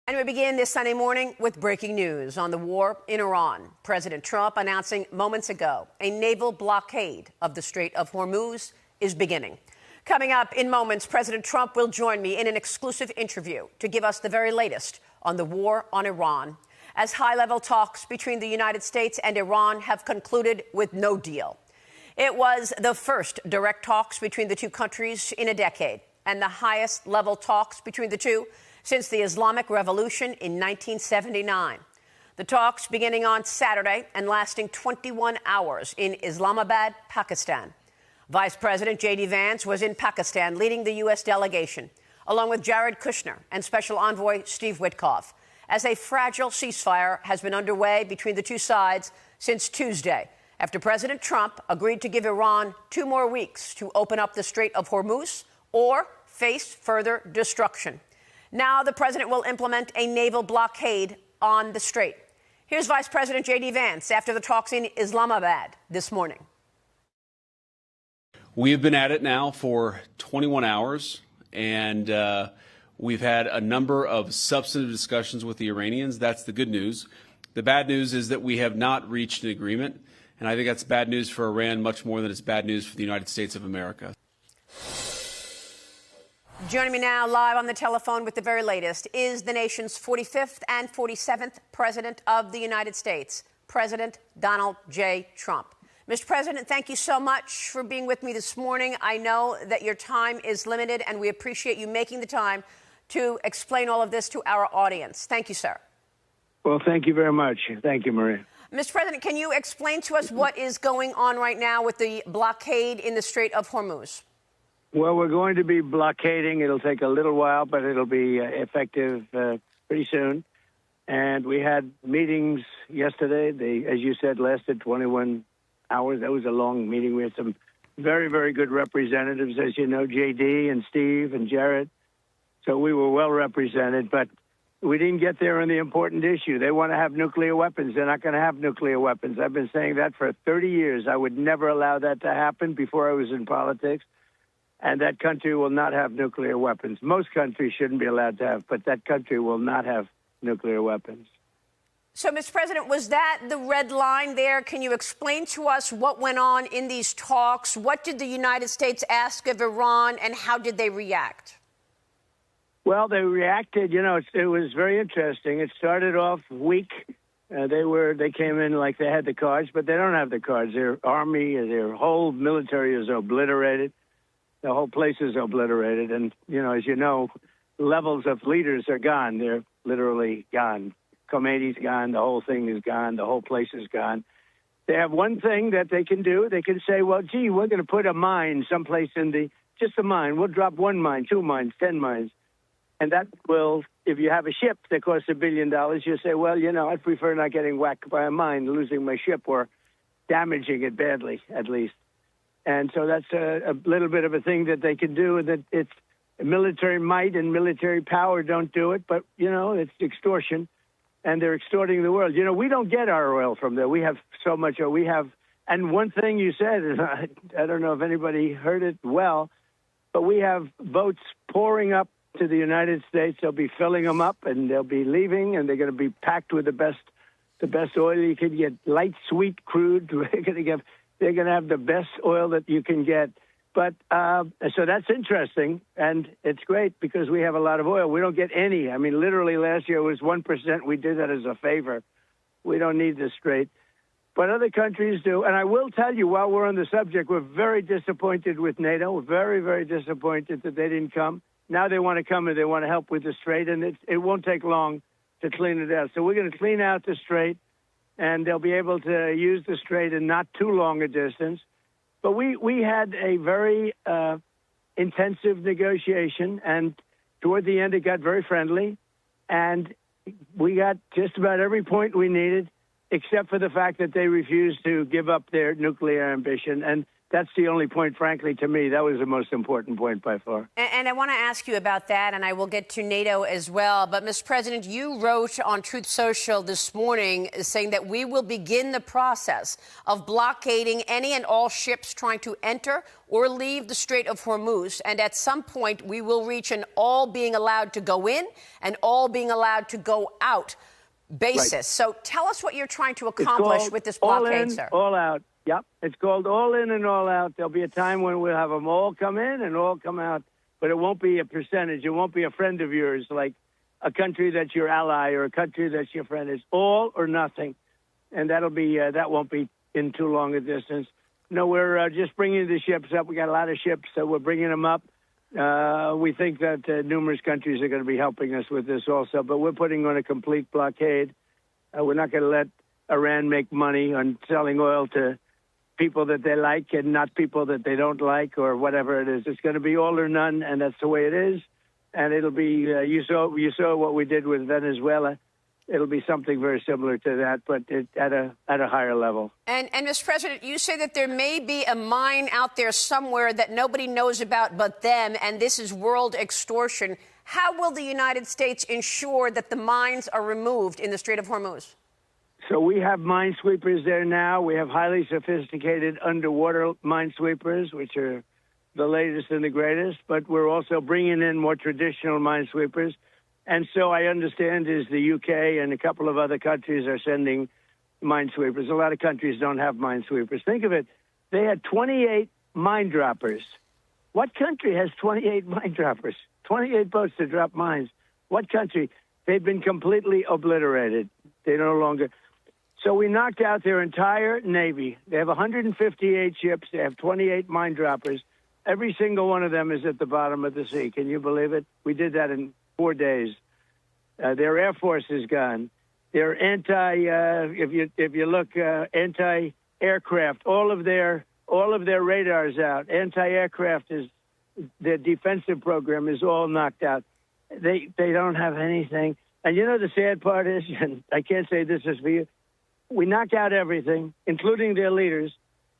And we begin this Sunday morning with breaking news on the war in Iran. President Trump announcing moments ago a naval blockade of the Strait of Hormuz is beginning. Coming up in moments, President Trump will join me in an exclusive interview to give us the very latest on the war on Iran, as high-level talks between the United States and Iran have concluded with no deal. It was the first direct talks between the two countries in a decade, and the highest-level talks between the two since the Islamic Revolution in 1979. The talks beginning on Saturday and lasting 21 hours in Islamabad, Pakistan. Vice President J.D. Vance was in Pakistan leading the U.S. delegation, along with Jared Kushner and Special Envoy Steve Witkoff, as a fragile ceasefire has been underway between the two sides since Tuesday, after President Trump agreed to give Iran 2 more weeks to open up the Strait of Hormuz or face further destruction. Now the president will implement a naval blockade on the strait. Here's Vice President J.D. Vance after the talks in Islamabad this morning. We have been at it now for 21 hours, and we've had a number of substantive discussions with the Iranians. That's the good news. The bad news is that we have not reached an agreement, and I think that's bad news for Iran much more than it's bad news for the United States of America. Joining me now live on the telephone with the very latest is the nation's 45th and 47th President of the United States, President Donald J. Trump. Mr. President, thank you so much for being with me this morning. I know that your time is limited, and we appreciate you making the time to explain all of this to our audience. Thank you, sir. Well, thank you very much. Thank you, Maria. Mr. President, can you explain to us what is going on right now with the blockade in the Strait of Hormuz? Well, we're going to be blockading. It'll take a little while, but it'll be effective pretty soon. And we had meetings yesterday. They, as you said, lasted 21 hours. That was a long meeting. We had some very, very good representatives, as you know, J.D. and Steve and Jared. So we were well represented, but we didn't get there on the important issue. They want to have nuclear weapons. They're not going to have nuclear weapons. I've been saying that for 30 years. I would never allow that to happen before I was in politics. And that country will not have nuclear weapons. Most countries shouldn't be allowed to have, but that country will not have nuclear weapons. So, Mr. President, was that the red line there? Can you explain to us what went on in these talks? What did the United States ask of Iran, and how did they react? Well, they reacted. You know, it was very interesting. It started off weak. They came in like they had the cards, but they don't have the cards. Their army, their whole military is obliterated. The whole place is obliterated. And, you know, as you know, levels of leaders are gone. They're literally gone. Khomeini's gone. The whole thing is gone. The whole place is gone. They have one thing that they can do. They can say, well, gee, we're going to put a mine someplace just a mine. We'll drop 1 mine, 2 mines, 10 mines. And that will, if you have a ship that costs $1 billion, you say, well, you know, I'd prefer not getting whacked by a mine, losing my ship or damaging it badly, at least. And so that's a little bit of a thing that they can do, that it's military might and military power don't do it, but, you know, it's extortion, and they're extorting the world. You know, we don't get our oil from there. We have so much oil. We have, and one thing you said, and I don't know if anybody heard it well, but we have boats pouring up to the United States. They'll be filling them up, and they'll be leaving, and they're going to be packed with the best oil you can get, light, sweet, crude. They're going to have the best oil that you can get. But so that's interesting, and it's great because we have a lot of oil. We don't get any. I mean, literally last year it was 1%. We did that as a favor. We don't need this strait. But other countries do. And I will tell you, while we're on the subject, we're very disappointed with NATO. We're very, very disappointed that they didn't come. Now they want to come and they want to help with the strait, and it won't take long to clean it out. So we're going to clean out the strait, and they'll be able to use the strait in not too long a distance. But we had a very intensive negotiation, and toward the end it got very friendly, and we got just about every point we needed, except for the fact that they refused to give up their nuclear ambition. And that's the only point, frankly, to me. That was the most important point by far. And I want to ask you about that, and I will get to NATO as well. But, Mr. President, you wrote on Truth Social this morning saying that we will begin the process of blockading any and all ships trying to enter or leave the Strait of Hormuz. And at some point, we will reach an all being allowed to go in and all being allowed to go out basis. Right. So tell us what you're trying to accomplish with this blockade, all in, sir. All out. Yep. It's called all in and all out. There'll be a time when we'll have them all come in and all come out, but it won't be a percentage. It won't be a friend of yours, like a country that's your ally or a country that's your friend. It's all or nothing. And that'll be, that won't be in too long a distance. No, we're just bringing the ships up. We got a lot of ships, so we're bringing them up. We think that numerous countries are going to be helping us with this also, but we're putting on a complete blockade. We're not going to let Iran make money on selling oil to people that they like and not people that they don't like or whatever it is. It's going to be all or none, and that's the way it is. And it'll be, you saw what we did with Venezuela. It'll be something very similar to that, but at a higher level. And Mr. President, you say that there may be a mine out there somewhere that nobody knows about but them, and this is world extortion. How will the United States ensure that the mines are removed in the Strait of Hormuz? So we have minesweepers there now. We have highly sophisticated underwater minesweepers, which are the latest and the greatest. But we're also bringing in more traditional minesweepers. And so I understand is the UK and a couple of other countries are sending minesweepers. A lot of countries don't have minesweepers. Think of it. They had 28 mine droppers. What country has 28 mine droppers? 28 boats to drop mines. What country? They've been completely obliterated. They no longer... So we knocked out their entire Navy. They have 158 ships. They have 28 mine droppers. Every single one of them is at the bottom of the sea. Can you believe it? We did that in 4 days. Their Air Force is gone. Their if you look, anti-aircraft. All of their radars out. Anti-aircraft is their defensive program is all knocked out. They don't have anything. And you know the sad part is, and I can't say this is for you. We knocked out everything, including their leaders.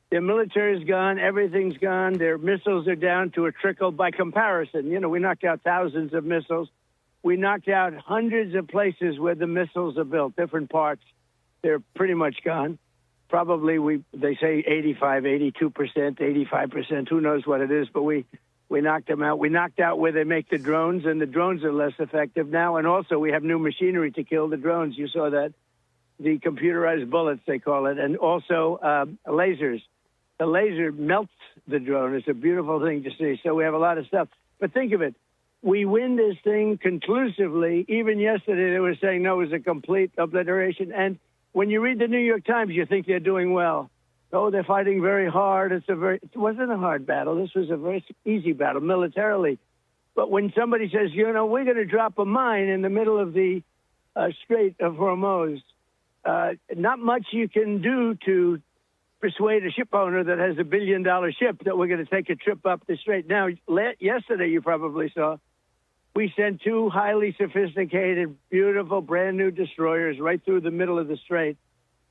Their military is gone. Everything's gone. Their missiles are down to a trickle by comparison. You know, we knocked out thousands of missiles. We knocked out hundreds of places where the missiles are built, different parts. They're pretty much gone. Probably they say 85, 82%, 85%. Who knows what it is, but we knocked them out. We knocked out where they make the drones, and the drones are less effective now. And also we have new machinery to kill the drones. You saw that. The computerized bullets, they call it, and also lasers. The laser melts the drone. It's a beautiful thing to see. So we have a lot of stuff. But think of it. We win this thing conclusively. Even yesterday they were saying, no, it was a complete obliteration. And when you read the New York Times, you think they're doing well. Oh, they're fighting very hard. It wasn't a hard battle. This was a very easy battle militarily. But when somebody says, you know, we're going to drop a mine in the middle of the Strait of Hormuz, not much you can do to persuade a ship owner that has $1 billion ship that we're going to take a trip up the strait. Now, yesterday, you probably saw, we sent 2 highly sophisticated, beautiful, brand new destroyers right through the middle of the strait.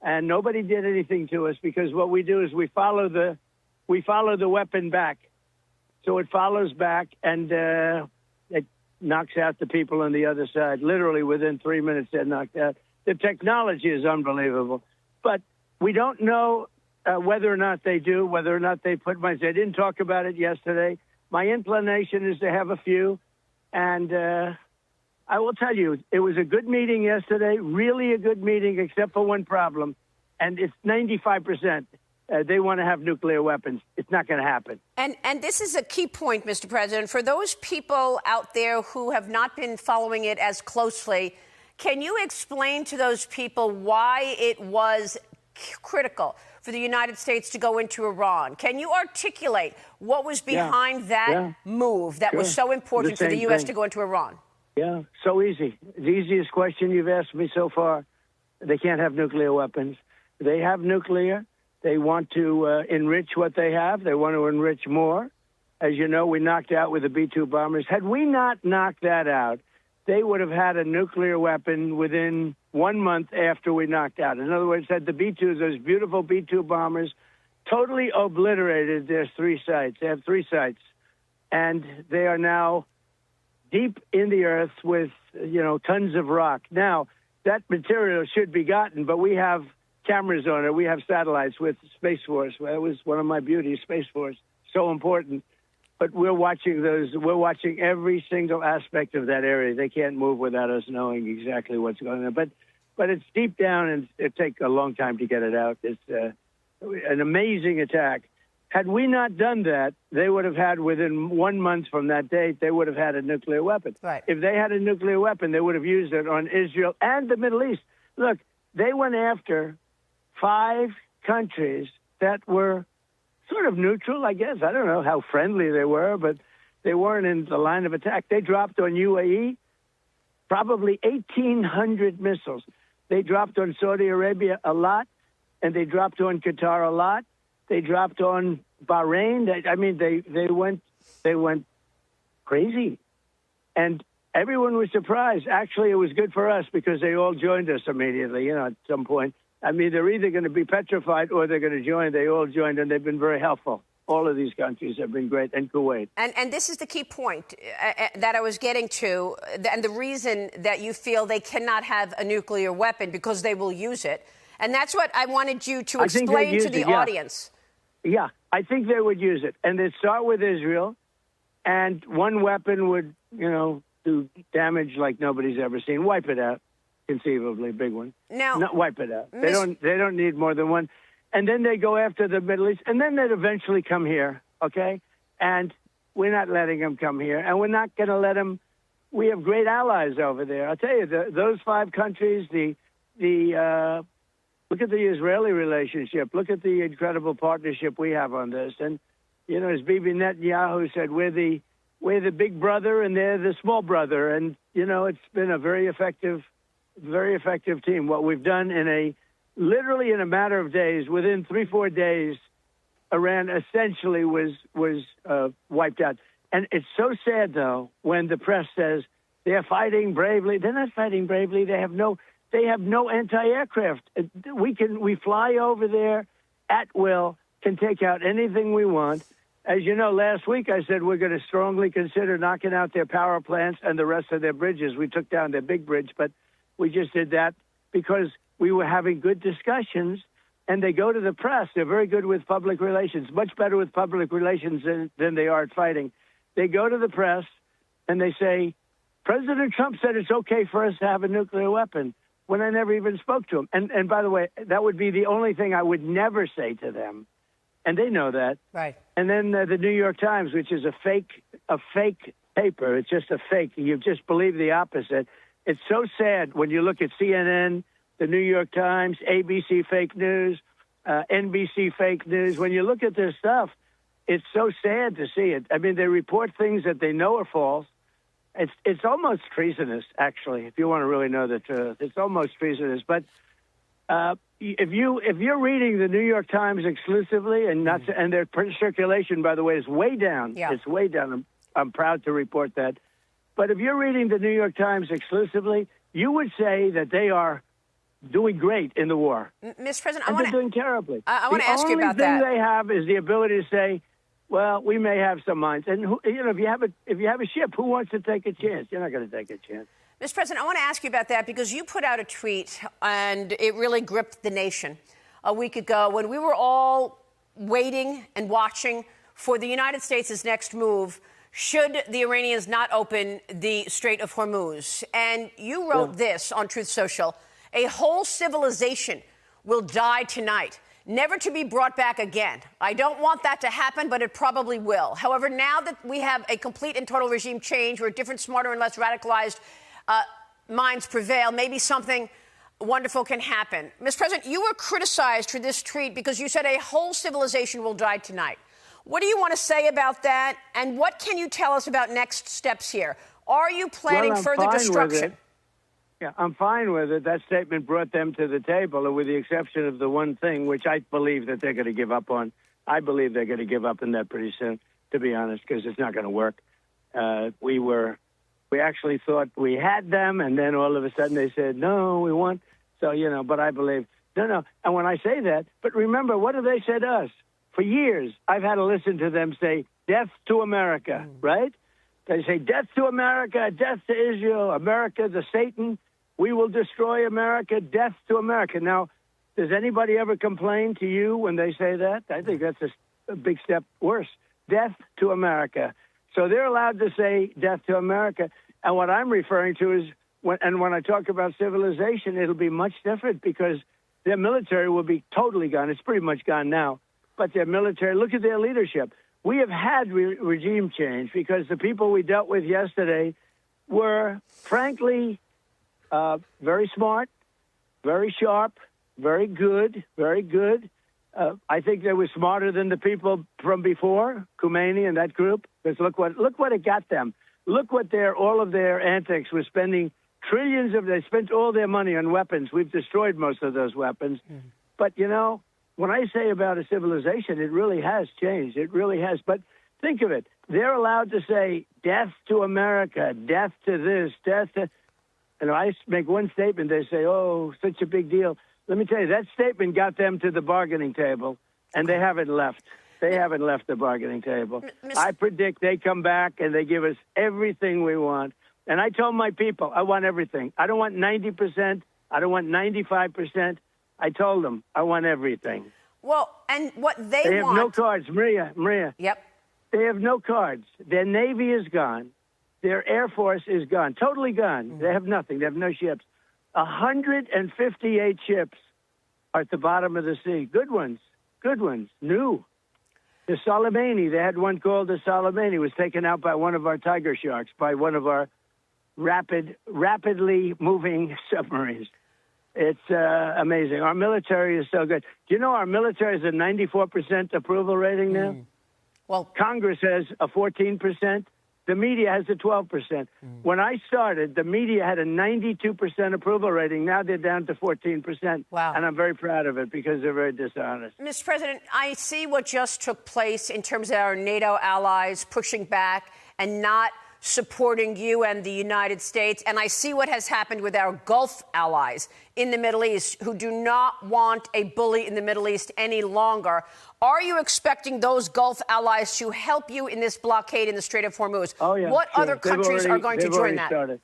And nobody did anything to us because what we do is we follow the weapon back. So it follows back and it knocks out the people on the other side. Literally within 3 minutes, they're knocked out. The technology is unbelievable, but we don't know whether or not they do, whether or not they put mines. They didn't talk about it yesterday. My inclination is to have a few, and I will tell you, it was a good meeting yesterday, really a good meeting, except for one problem, and it's 95%. They want to have nuclear weapons. It's not going to happen. And this is a key point, Mr. President. For those people out there who have not been following it as closely, can you explain to those people why it was critical for the United States to go into Iran? Can you articulate what was behind that move that was so important for the U.S. to go into Iran? Yeah, so easy. The easiest question you've asked me so far. They can't have nuclear weapons. They have nuclear. They want to enrich what they have. They want to enrich more. As you know, we knocked out with the B-2 bombers. Had we not knocked that out, they would have had a nuclear weapon within 1 month after we knocked out. In other words, had the B-2s, those beautiful B-2 bombers, totally obliterated their 3 sites. They have 3 sites, and they are now deep in the earth with, tons of rock. Now, that material should be gotten, but we have cameras on it. We have satellites with Space Force. That was one of my beauties, Space Force. So important. But we're watching those. We're watching every single aspect of that area. They can't move without us knowing exactly what's going on. But it's deep down, and it takes a long time to get it out. It's an amazing attack. Had we not done that, they would have had, within 1 month from that date, they would have had a nuclear weapon. Right. If they had a nuclear weapon, they would have used it on Israel and the Middle East. Look, they went after 5 countries that were sort of neutral, I guess. I don't know how friendly they were, but they weren't in the line of attack. They dropped on UAE probably 1,800 missiles. They dropped on Saudi Arabia a lot, and they dropped on Qatar a lot. They dropped on Bahrain. They went crazy. And everyone was surprised. Actually, it was good for us because they all joined us immediately, at some point. I mean, they're either going to be petrified or they're going to join. They all joined, and they've been very helpful. All of these countries have been great, and Kuwait. And this is the key point that I was getting to, and the reason that you feel they cannot have a nuclear weapon, because they will use it. And that's what I wanted you to explain to the audience. Yeah, I think they would use it. And they'd start with Israel, and one weapon would, do damage like nobody's ever seen. Wipe it out, conceivably, big one. Now, not wipe it out. They don't need more than one. And then they go after the Middle East, and then they'd eventually come here, okay? And we're not letting them come here, and we're not going to let them. We have great allies over there. I'll tell you, those 5 countries, look at the Israeli relationship. Look at the incredible partnership we have on this. And, as Bibi Netanyahu said, we're the big brother and they're the small brother. And, it's been a very effective team. What we've done literally in a matter of days, within 3-4 days, Iran essentially was wiped out. And it's so sad, though, when the press says they're fighting bravely. They're not fighting bravely. They have no anti-aircraft. We fly over there at will, can take out anything we want. As you know, last week I said we're going to strongly consider knocking out their power plants and the rest of their bridges. We took down their big bridge, but we just did that because we were having good discussions, and they go to the press. They're very good with public relations, much better with public relations than they are at fighting. They go to the press, and they say, President Trump said it's okay for us to have a nuclear weapon, when I never even spoke to him. And by the way, that would be the only thing I would never say to them. And they know that. Right. And then the New York Times, which is a fake paper. It's just a fake. You just believe the opposite. It's so sad when you look at CNN, the New York Times, ABC fake news, NBC fake news. When you look at this stuff, it's so sad to see it. I mean, they report things that they know are false. It's almost treasonous, actually, if you want to really know the truth. It's almost treasonous. But if you're reading the New York Times exclusively, and their circulation, by the way, is way down. Yeah. It's way down. I'm proud to report that. But if you're reading the New York Times exclusively, you would say that they are doing great in the war. Mr. President, they're doing terribly. I want to ask you about that. The only thing they have is the ability to say, well, we may have some mines. And, if you have a ship, who wants to take a chance? You're not going to take a chance. Mr. President, I want to ask you about that because you put out a tweet, and it really gripped the nation a week ago when we were all waiting and watching for the United States' next move should the Iranians not open the Strait of Hormuz. And you wrote this on Truth Social: a whole civilization will die tonight, never to be brought back again. I don't want that to happen, but it probably will. However, now that we have a complete and total regime change where different, smarter, and less radicalized minds prevail, maybe something wonderful can happen. Mr. President, you were criticized for this tweet because you said a whole civilization will die tonight. What do you want to say about that? And what can you tell us about next steps here? Are you planning further destruction? Yeah, I'm fine with it. That statement brought them to the table, with the exception of the one thing, which I believe that they're going to give up on. I believe they're going to give up on that pretty soon, to be honest, because it's not going to work. We actually thought we had them, and then all of a sudden they said, no, we want. So, but I believe, no. And when I say that, but remember, what do they say to us? For years, I've had to listen to them say, death to America, right? They say, death to America, death to Israel, America, the Satan, we will destroy America, death to America. Now, does anybody ever complain to you when they say that? I think that's a big step worse. Death to America. So they're allowed to say death to America. And what I'm referring to is, when I talk about civilization, it'll be much different because their military will be totally gone. It's pretty much gone now. But their military, look at their leadership. We have had regime change because the people we dealt with yesterday were, frankly, very smart, very sharp, very good, very good. I think they were smarter than the people from before, Khomeini and that group. Because look what it got them. Look what all of their antics were spending they spent all their money on weapons. We've destroyed most of those weapons. But, you know, when I say about a civilization, it really has changed. It really has. But think of it. They're allowed to say death to America, death to this, death to... And I make one statement, they say, oh, such a big deal. Let me tell you, that statement got them to the bargaining table, and they haven't left. They haven't left the bargaining table. I predict they come back and they give us everything we want. And I told my people, I want everything. I don't want 90%. I don't want 95%. I told them, I want everything. Well, and what they have want... no cards, Maria. Yep. They have no cards. Their Navy is gone. Their Air Force is gone, totally gone. They have nothing. They have no ships. 158 ships are at the bottom of the sea. Good ones, new. The Soleimani, they had one called the Soleimani, was taken out by one of our Tiger Sharks, by one of our rapidly moving submarines. It's amazing. Our military is so good. Do you know our military is a 94% approval rating now? Well, Congress has a 14%. The media has a 12%. When I started, the media had a 92% approval rating. Now they're down to 14%. Wow. And I'm very proud of it because they're very dishonest. Mr. President, I see what just took place in terms of our NATO allies pushing back and not supporting you and the United States. And I see what has happened with our Gulf allies in the Middle East who do not want a bully in the Middle East any longer. Are you expecting those Gulf allies to help you in this blockade in the Strait of Hormuz? Oh, yeah. What other countries are going to join that? Started.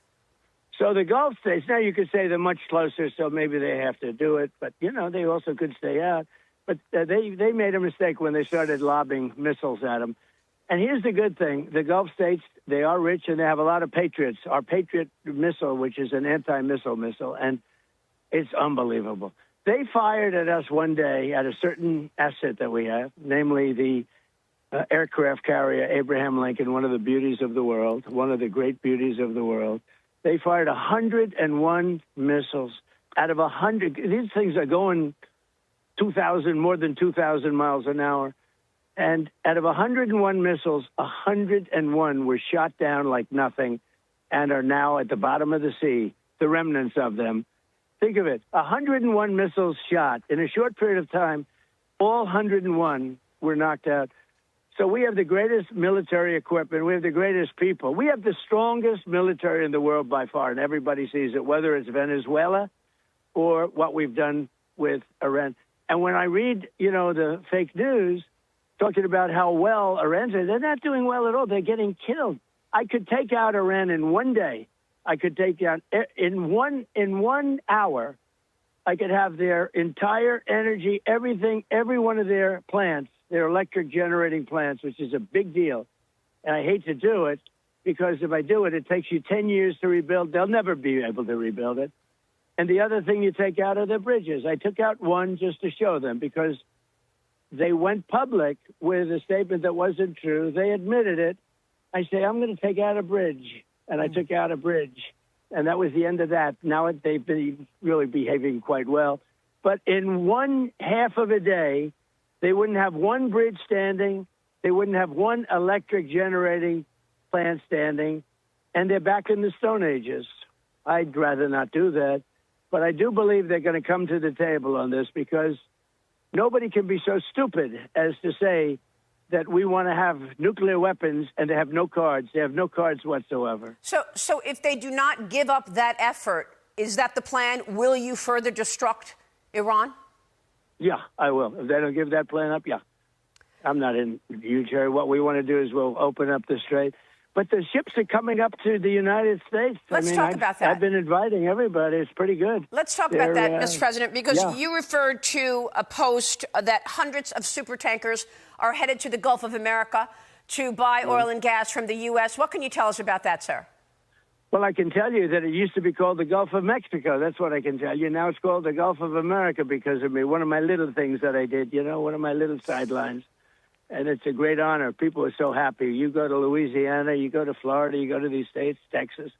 So the Gulf states, now you could say they're much closer, so maybe they have to do it. But, you know, they also could stay out. But they made a mistake when they started lobbing missiles at them. And here's the good thing. The Gulf states, they are rich and they have a lot of Patriots. Our Patriot missile, which is an anti-missile missile, and it's unbelievable. They fired at us one day at a certain asset that we have, namely the aircraft carrier Abraham Lincoln, one of the beauties of the world, one of the great beauties of the world. They fired 101 missiles out of 100. These things are going more than 2,000 miles an hour. And out of 101 missiles, 101 were shot down like nothing and are now at the bottom of the sea, the remnants of them. Think of it, 101 missiles shot. In a short period of time, all 101 were knocked out. So we have the greatest military equipment. We have the greatest people. We have the strongest military in the world by far, and everybody sees it, whether it's Venezuela or what we've done with Iran. And when I read, you know, the fake news, talking about how well Iran's doing. They're not doing well at all. They're getting killed. I could take out Iran in one day. I could take down in one hour. I could have their entire energy, everything, every one of their plants, their electric generating plants, which is a big deal. And I hate to do it because if I do it, it takes you 10 years to rebuild. They'll never be able to rebuild it. And the other thing you take out are the bridges. I took out one just to show them because they went public with a statement that wasn't true. They admitted it. I say, I'm going to take out a bridge. And I took out a bridge. And that was the end of that. Now they've been really behaving quite well. But in one half of a day, they wouldn't have one bridge standing. They wouldn't have one electric generating plant standing. And they're back in the Stone Ages. I'd rather not do that. But I do believe they're going to come to the table on this because nobody can be so stupid as to say that we want to have nuclear weapons and they have no cards. They have no cards whatsoever. So if they do not give up that effort, is that the plan? Will you further destruct Iran? Yeah, I will. If they don't give that plan up, yeah. I'm not in a huge hurry. What we want to do is we'll open up the strait. But the ships are coming up to the United States. Let's talk about that. I've been inviting everybody. It's pretty good. Let's talk about that, Mr. President, because you referred to a post that hundreds of supertankers are headed to the Gulf of America to buy oil and gas from the U.S. What can you tell us about that, sir? Well, I can tell you that it used to be called the Gulf of Mexico. That's what I can tell you. Now it's called the Gulf of America because of me. One of my little things that I did, one of my little sidelines. And it's a great honor. People are so happy. You go to Louisiana, you go to Florida, you go to these states, Texas.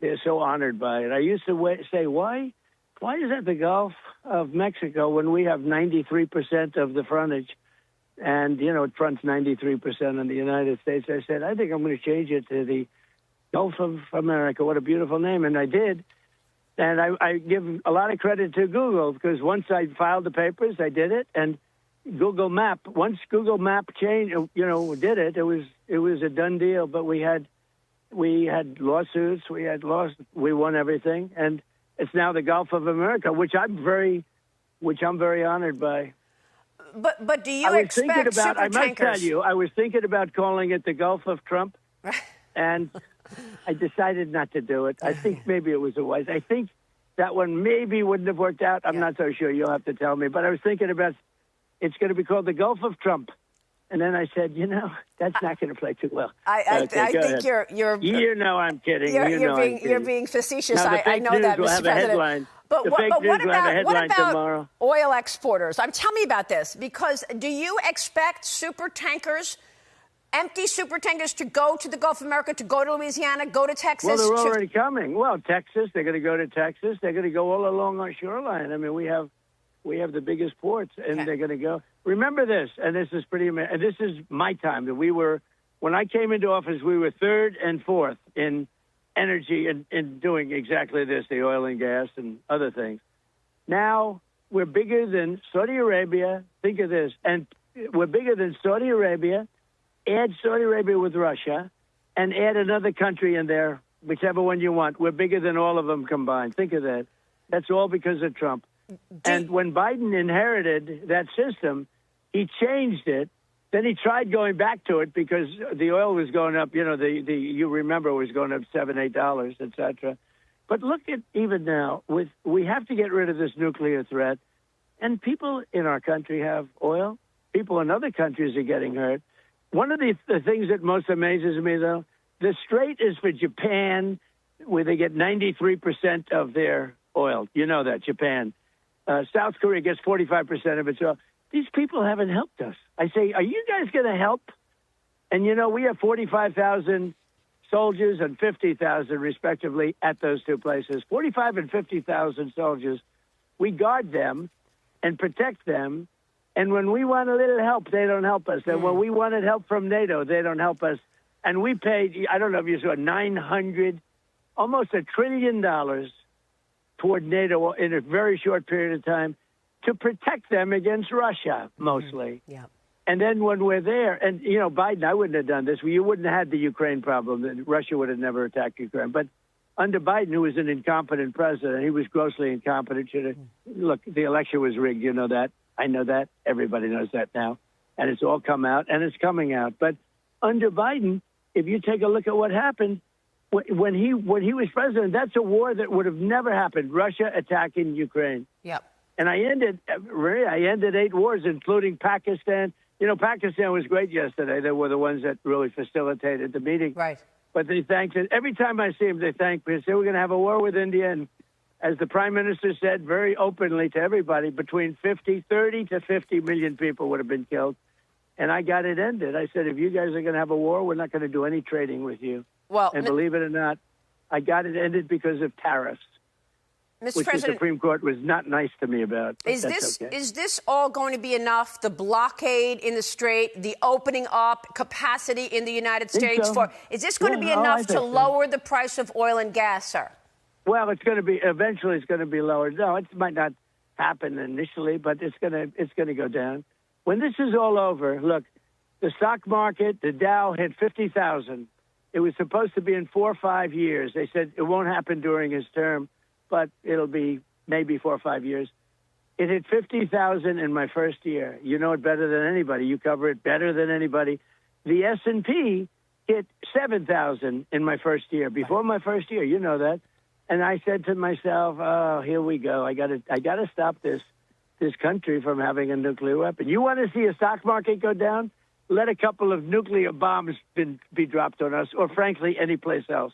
They're so honored by it. I used to say, why is that the Gulf of Mexico when we have 93% of the frontage? And, it fronts 93% on the United States. I said, I think I'm going to change it to the Gulf of America. What a beautiful name. And I did. And I give a lot of credit to Google because once I filed the papers, I did it. And Google Map, once Google Map changed, did it, it was a done deal. But we had lawsuits, we won everything, and it's now the Gulf of America, which I'm very honored by. But do you expect supertankers? I must tell you, I was thinking about calling it the Gulf of Trump, and I decided not to do it. I think maybe it was a wise. I think that one maybe wouldn't have worked out. I'm not so sure. You'll have to tell me. But I was thinking about. It's going to be called the Gulf of Trump. And then I said, that's not going to play too well. I think you're I'm kidding. You're being facetious. Now, I know that, Mr. President. But what about oil exporters? Tell me about this, because do you expect empty super tankers to go to the Gulf of America, to go to Louisiana, go to Texas? Well, they're already coming. Well, Texas, they're going to go to Texas. They're going to go all along our shoreline. I mean, we have the biggest ports, and they're going to go. Remember this, and this is pretty amazing. And this is my time. That when I came into office, we were third and fourth in energy and in doing exactly this, the oil and gas and other things. Now we're bigger than Saudi Arabia. Think of this, and we're bigger than Saudi Arabia. Add Saudi Arabia with Russia, and add another country in there, whichever one you want. We're bigger than all of them combined. Think of that. That's all because of Trump. And when Biden inherited that system, he changed it. Then he tried going back to it because the oil was going up. You remember it was going up $7, $8, et cetera. But look at even now, we have to get rid of this nuclear threat. And people in our country have oil. People in other countries are getting hurt. One of the things that most amazes me, though, the strait is for Japan, where they get 93% of their oil. You know that, Japan. South Korea gets 45% of its oil. These people haven't helped us. I say, are you guys going to help? And, we have 45,000 soldiers and 50,000, respectively, at those two places. 45 and 50,000 soldiers. We guard them and protect them. And when we want a little help, they don't help us. And when we wanted help from NATO, they don't help us. And we paid, I don't know if you saw, almost $1 trillion toward NATO in a very short period of time to protect them against Russia, mostly. Yeah. And then when we're there, and, Biden, I wouldn't have done this. You wouldn't have had the Ukraine problem. Russia would have never attacked Ukraine. But under Biden, who was an incompetent president, he was grossly incompetent. Look, the election was rigged. You know that. I know that. Everybody knows that now. And it's all come out, and it's coming out. But under Biden, if you take a look at what happened, when he was president, that's a war that would have never happened. Russia attacking Ukraine. Yep. And I ended 8 wars, including Pakistan. Pakistan was great yesterday. They were the ones that really facilitated the meeting. Right. But they thanked it. Every time I see them, they thank me. They say, we're going to have a war with India. And as the prime minister said very openly to everybody, between 30 to 50 million people would have been killed. And I got it ended. I said, if you guys are going to have a war, we're not going to do any trading with you. Well, and believe it or not, I got it ended because of tariffs, which the Supreme Court was not nice to me about. Is this all going to be enough? The blockade in the strait, the opening up capacity in the United States is this going to be enough to lower the price of oil and gas, sir? Well, eventually it's going to be lowered. No, it might not happen initially, but it's going to go down. When this is all over, look, the stock market, the Dow hit 50,000. It was supposed to be in 4 or 5 years. They said it won't happen during his term, but it'll be maybe 4 or 5 years. It hit 50,000 in my first year. You know it better than anybody. You cover it better than anybody. The S&P hit 7,000 in my first year. Before my first year, you know that. And I said to myself, "Oh, here we go. I got to stop this country from having a nuclear weapon. You want to see a stock market go down? Let a couple of nuclear bombs be dropped on us, or frankly, any place else,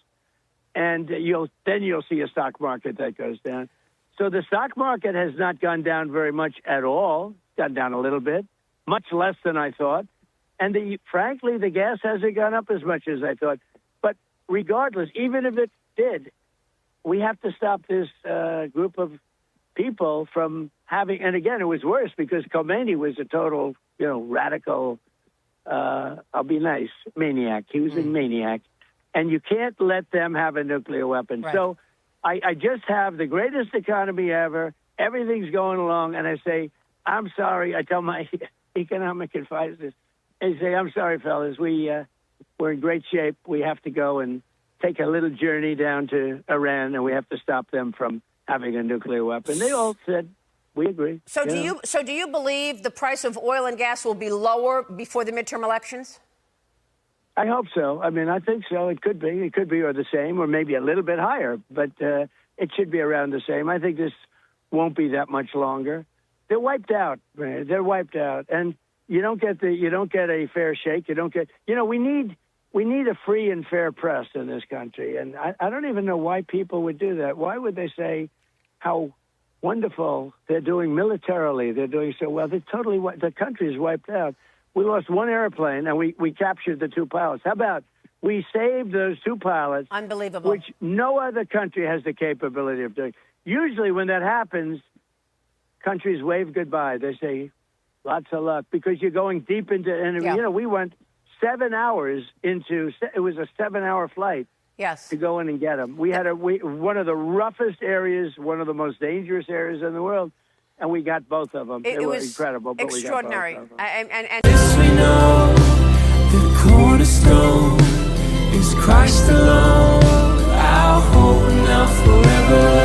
and you'll see a stock market that goes down." So the stock market has not gone down very much at all. It's gone down a little bit, much less than I thought. And frankly, the gas hasn't gone up as much as I thought. But regardless, even if it did, we have to stop this group of people from having, and again, it was worse because Khomeini was a total, radical, I'll be nice, maniac. He was a maniac. And you can't let them have a nuclear weapon. Right. So I just have the greatest economy ever. Everything's going along. And I say, I'm sorry. I tell my economic advisors, I say, I'm sorry, fellas. We're in great shape. We have to go and take a little journey down to Iran, and we have to stop them from having a nuclear weapon. They all said, we agree. So do you believe the price of oil and gas will be lower before the midterm elections? I hope so. I mean, I think so. It could be, or the same, or maybe a little bit higher, but it should be around the same. I think this won't be that much longer. They're wiped out, man. They're wiped out, and you don't get a fair shake. You don't get, we need a free and fair press in this country, and I don't even know why people would do that. Why would they say how wonderful they're doing militarily? They're doing so well. The country is wiped out. We lost one airplane, and we captured the two pilots. How about we saved those two pilots? Unbelievable. Which no other country has the capability of doing. Usually when that happens, countries wave goodbye. They say, lots of luck, because you're going deep into, and we went 7 hours into, it was a 7-hour flight. Yes. To go in and get them. We had one of the roughest areas, one of the most dangerous areas in the world, and we got both of them. They were incredible, but extraordinary. We got both of them. And This we know, the cornerstone is Christ alone, our hope now forever.